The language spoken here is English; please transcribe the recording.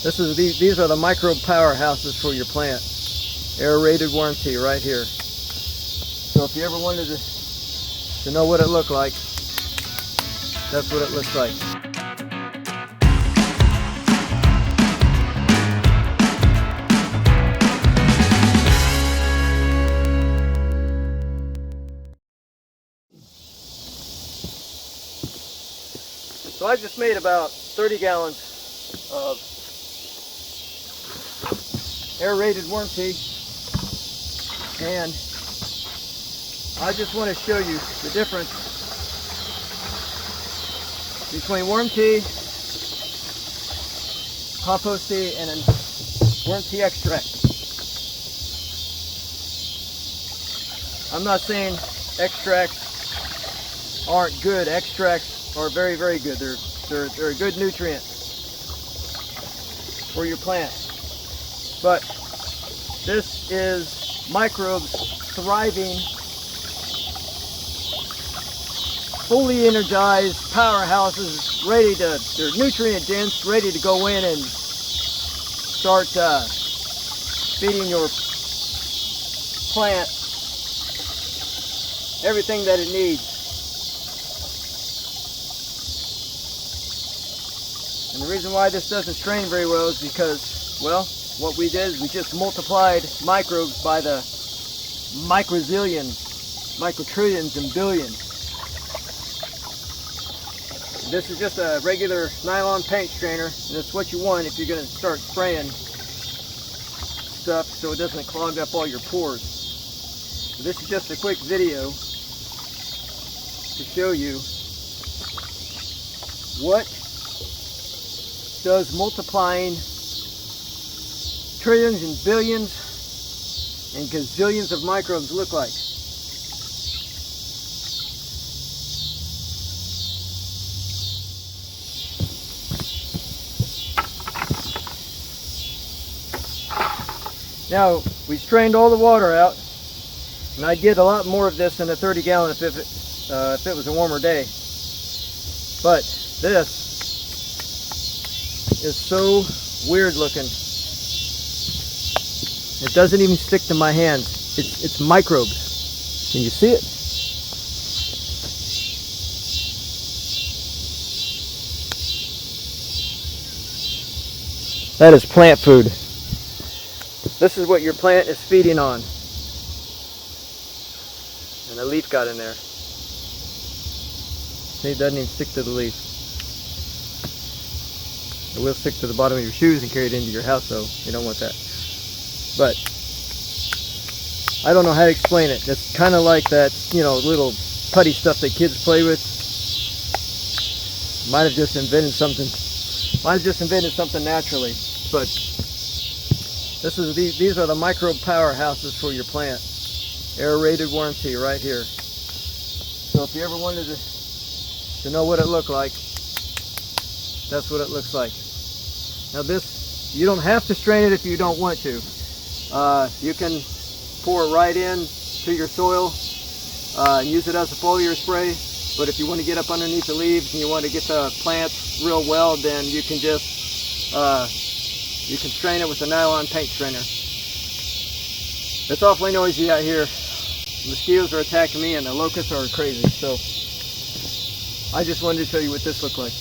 These are the microbe powerhouses for your plant. Aerated worm tea right here. So if you ever wanted to know what it looked like, that's what it looks like. So I just made about 30 gallons of aerated worm tea, and I just want to show you the difference between worm tea, compost tea, and worm tea extract. I'm not saying extracts aren't good. Extracts are very, very good. They're a good nutrient for your plant. But this is microbes thriving, fully energized powerhouses, they're nutrient dense, ready to go in and start feeding your plant everything that it needs. And the reason why this doesn't strain very well is because, well, what we did is we just multiplied microbes by the microzillions, microtrillions, and billions. This is just a regular nylon paint strainer, and it's what you want if you're going to start spraying stuff so it doesn't clog up all your pores. So this is just a quick video to show you what does multiplying trillions and billions and gazillions of microbes look like. Now, we strained all the water out, and I'd get a lot more of this in a 30 gallon if it was a warmer day. But this is so weird looking. It doesn't even stick to my hands. It's microbes. Can you see it? That is plant food. This is what your plant is feeding on. And a leaf got in there. See, it doesn't even stick to the leaf. It will stick to the bottom of your shoes and carry it into your house, though. You don't want that. But I don't know how to explain it. It's kind of like that, you know, little putty stuff that kids play with. Might have just invented something. Naturally. But these are the microbe powerhouses for your plant. Aerated worm tea right here. So if you ever wanted to know what it looked like, that's what it looks like. Now this, you don't have to strain it if you don't want to. You can pour it right in to your soil and use it as a foliar spray. But if you want to get up underneath the leaves and you want to get the plants real well, then you can just you can strain it with a nylon paint strainer. It's awfully noisy out here. Mosquitoes are attacking me and the locusts are crazy. So I just wanted to show you what this looked like.